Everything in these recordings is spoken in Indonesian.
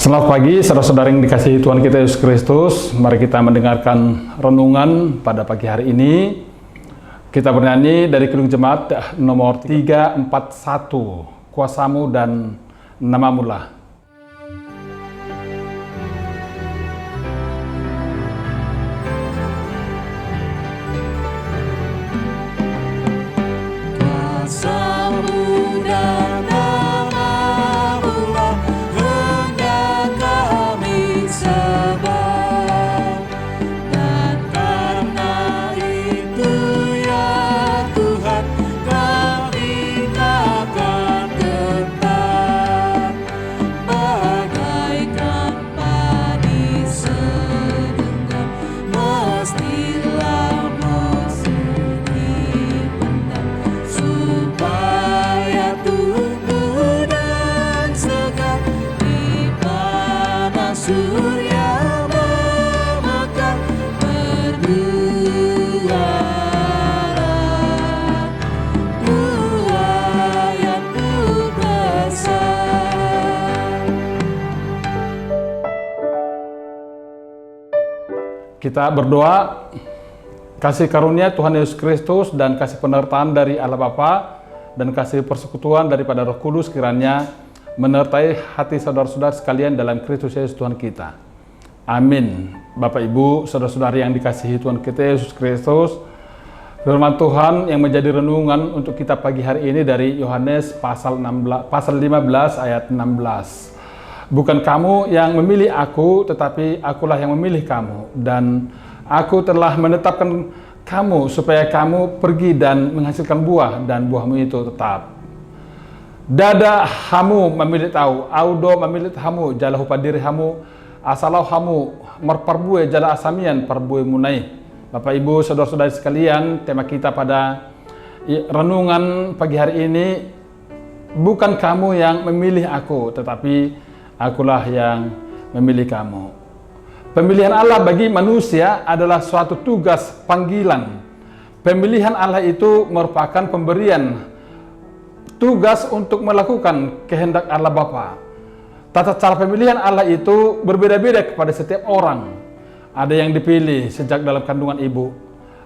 Selamat pagi, saudara-saudara yang dikasihi Tuhan kita Yesus Kristus. Mari kita mendengarkan renungan pada pagi hari ini. Kita bernyanyi dari Kidung Jemaat nomor 341, Kuasamu dan Namamu-lah. Kita berdoa, kasih karunia Tuhan Yesus Kristus dan kasih penyertaan dari Allah Bapa dan kasih persekutuan daripada Roh Kudus kiranya menyertai hati saudara-saudara sekalian dalam Kristus Yesus Tuhan kita. Amin. Bapak Ibu, saudara-saudari yang dikasihi Tuhan kita Yesus Kristus, firman Tuhan yang menjadi renungan untuk kita pagi hari ini dari Yohanes pasal 15 ayat 16. Bukan kamu yang memilih aku, tetapi akulah yang memilih kamu. Dan aku telah menetapkan kamu supaya kamu pergi dan menghasilkan buah, dan buahmu itu tetap. Dada hamu memilih tahu, audo memilih hamu, jala hupadiri hamu, asalau hamu, merperbue jala asamian, perbue munai. Bapak Ibu, saudara-saudari sekalian, tema kita pada renungan pagi hari ini, bukan kamu yang memilih aku, tetapi akulah yang memilih kamu. Pemilihan Allah bagi manusia adalah suatu tugas panggilan. Pemilihan Allah itu merupakan pemberian tugas untuk melakukan kehendak Allah Bapa. Tata cara pemilihan Allah itu berbeda-beda kepada setiap orang. Ada yang dipilih sejak dalam kandungan ibu.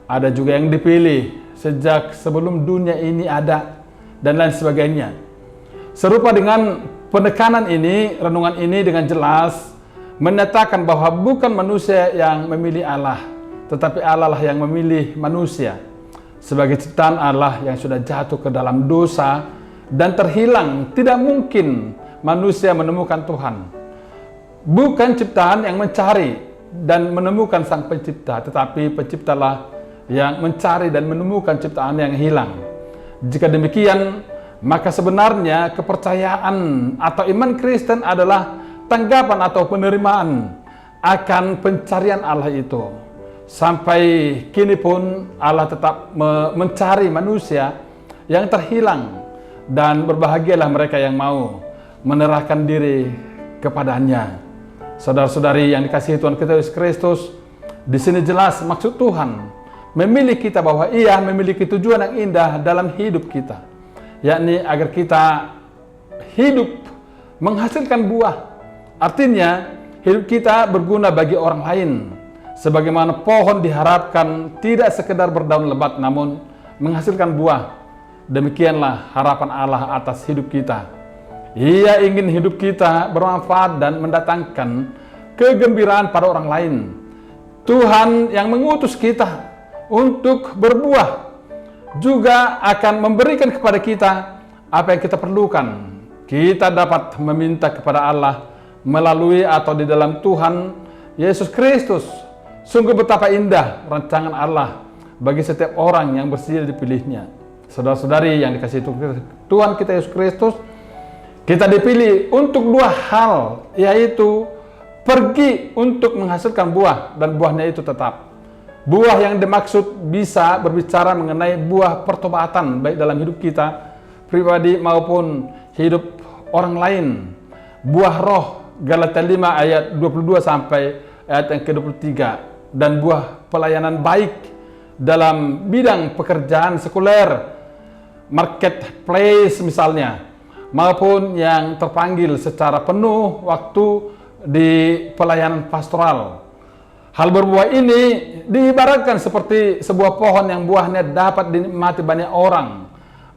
Ada juga yang dipilih sejak sebelum dunia ini ada, dan lain sebagainya. Serupa dengan penekanan ini, renungan ini dengan jelas menyatakan bahwa bukan manusia yang memilih Allah, tetapi Allah lah yang memilih manusia. Sebagai ciptaan Allah yang sudah jatuh ke dalam dosa dan terhilang, tidak mungkin manusia menemukan Tuhan. Bukan ciptaan yang mencari dan menemukan Sang Pencipta, tetapi Penciptalah yang mencari dan menemukan ciptaan yang hilang. Jika demikian, maka sebenarnya kepercayaan atau iman Kristen adalah tanggapan atau penerimaan akan pencarian Allah itu. Sampai kini pun Allah tetap mencari manusia yang terhilang, dan berbahagialah mereka yang mau menyerahkan diri kepadanya. Saudara-saudari yang dikasihi Tuhan kita Yesus Kristus, di sini jelas maksud Tuhan memilih kita bahwa Ia memiliki tujuan yang indah dalam hidup kita, yakni agar kita hidup menghasilkan buah. Artinya hidup kita berguna bagi orang lain. Sebagaimana pohon diharapkan tidak sekedar berdaun lebat namun menghasilkan buah, demikianlah harapan Allah atas hidup kita. Ia ingin hidup kita bermanfaat dan mendatangkan kegembiraan pada orang lain. Tuhan yang mengutus kita untuk berbuah juga akan memberikan kepada kita apa yang kita perlukan. Kita dapat meminta kepada Allah melalui atau di dalam Tuhan Yesus Kristus. Sungguh betapa indah rancangan Allah bagi setiap orang yang bersedia dipilihnya. Saudara-saudari yang dikasihi Tuhan kita Yesus Kristus, kita dipilih untuk dua hal, yaitu pergi untuk menghasilkan buah, dan buahnya itu tetap. Buah yang dimaksud bisa berbicara mengenai buah pertobatan, baik dalam hidup kita pribadi maupun hidup orang lain. Buah roh, Galatia 5 ayat 22 sampai ayat yang ke-23. Dan buah pelayanan baik dalam bidang pekerjaan sekuler, marketplace misalnya, maupun yang terpanggil secara penuh waktu di pelayanan pastoral. Hal berbuah ini diibaratkan seperti sebuah pohon yang buahnya dapat dinikmati banyak orang.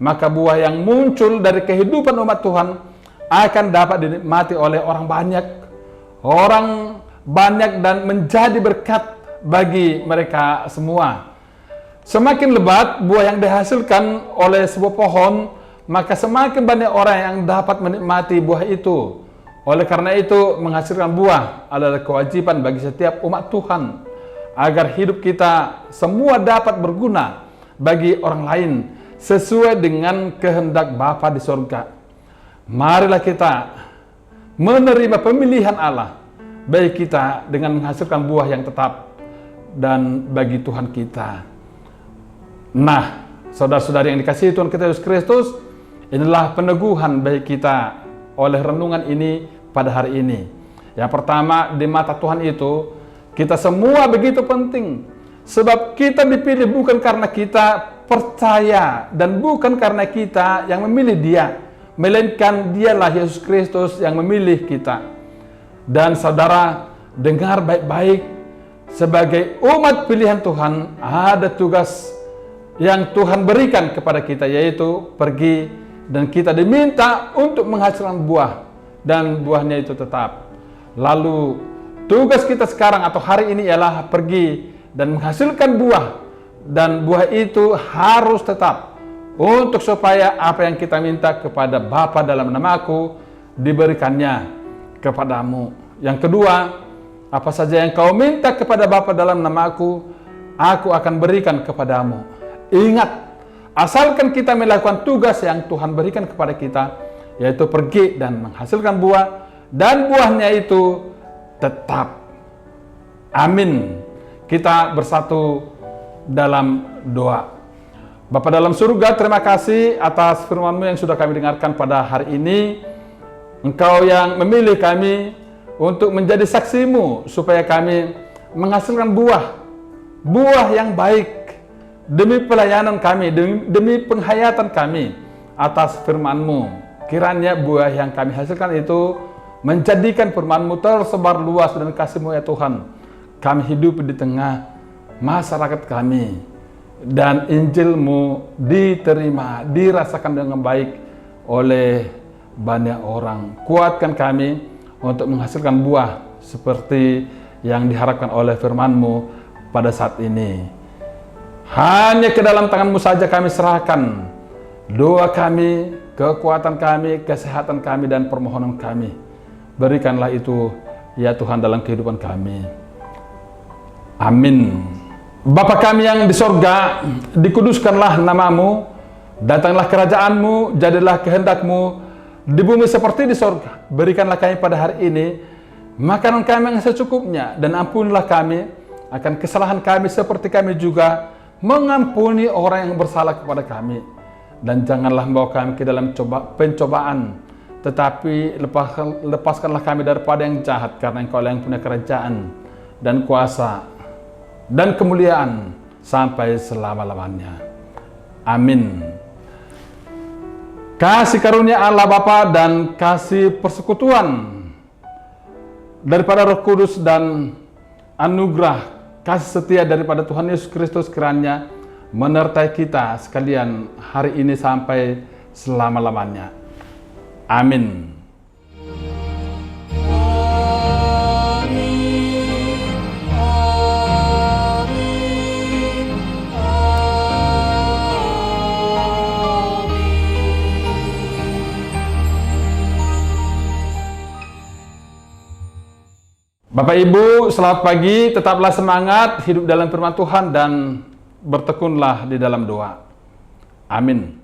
Maka buah yang muncul dari kehidupan umat Tuhan akan dapat dinikmati oleh orang banyak dan menjadi berkat bagi mereka semua. Semakin lebat buah yang dihasilkan oleh sebuah pohon, maka semakin banyak orang yang dapat menikmati buah itu. Oleh karena itu, menghasilkan buah adalah kewajiban bagi setiap umat Tuhan, agar hidup kita semua dapat berguna bagi orang lain sesuai dengan kehendak Bapa di sorga. Marilah kita menerima pemilihan Allah bagi kita dengan menghasilkan buah yang tetap dan bagi Tuhan kita. Nah, saudara-saudari yang dikasihi Tuhan kita Yesus Kristus, inilah peneguhan bagi kita oleh renungan ini pada hari ini. Yang pertama, di mata Tuhan itu, kita semua begitu penting. Sebab kita dipilih bukan karena kita percaya dan bukan karena kita yang memilih Dia, melainkan Dialah Yesus Kristus yang memilih kita. Dan saudara, dengar baik-baik, sebagai umat pilihan Tuhan, ada tugas yang Tuhan berikan kepada kita, yaitu pergi, dan kita diminta untuk menghasilkan buah, dan buahnya itu tetap. Lalu tugas kita sekarang atau hari ini ialah pergi dan menghasilkan buah, dan buah itu harus tetap, untuk supaya apa yang kita minta kepada Bapa dalam namaku diberikannya kepadamu. Yang kedua, apa saja yang kau minta kepada Bapa dalam namaku, aku akan berikan kepadamu. Ingat, asalkan kita melakukan tugas yang Tuhan berikan kepada kita, yaitu pergi dan menghasilkan buah, dan buahnya itu tetap. Amin. Kita bersatu dalam doa. Bapa dalam surga, terima kasih atas firman-Mu yang sudah kami dengarkan pada hari ini. Engkau yang memilih kami untuk menjadi saksi-Mu, supaya kami menghasilkan buah yang baik, demi pelayanan kami, demi penghayatan kami atas firman-Mu. Kiranya buah yang kami hasilkan itu menjadikan firman-Mu tersebar luas dan kasih-Mu ya Tuhan. Kami hidup di tengah masyarakat kami, dan Injil-Mu diterima, dirasakan dengan baik oleh banyak orang. Kuatkan kami untuk menghasilkan buah seperti yang diharapkan oleh firman-Mu pada saat ini. Hanya ke dalam tangan-Mu saja kami serahkan doa kami, kekuatan kami, kesehatan kami, dan permohonan kami. Berikanlah itu ya Tuhan dalam kehidupan kami. Amin. Bapa kami yang di sorga, dikuduskanlah nama-Mu, datanglah kerajaan-Mu, jadilah kehendak-Mu di bumi seperti di sorga. Berikanlah kami pada hari ini makanan kami yang secukupnya, dan ampunilah kami akan kesalahan kami seperti kami juga mengampuni orang yang bersalah kepada kami. Dan janganlah membawa kami ke dalam pencobaan, tetapi lepaskanlah kami daripada yang jahat, karena Engkau yang punya kerajaan dan kuasa dan kemuliaan sampai selama-lamanya. Amin. Kasih karunia Allah Bapa dan kasih persekutuan daripada Roh Kudus dan anugerah kasih setia daripada Tuhan Yesus Kristus kiranya menyertai kita sekalian hari ini sampai selama-lamanya. Amin. Bapak Ibu, selamat pagi, tetaplah semangat, hidup dalam firman Tuhan, dan bertekunlah di dalam doa. Amin.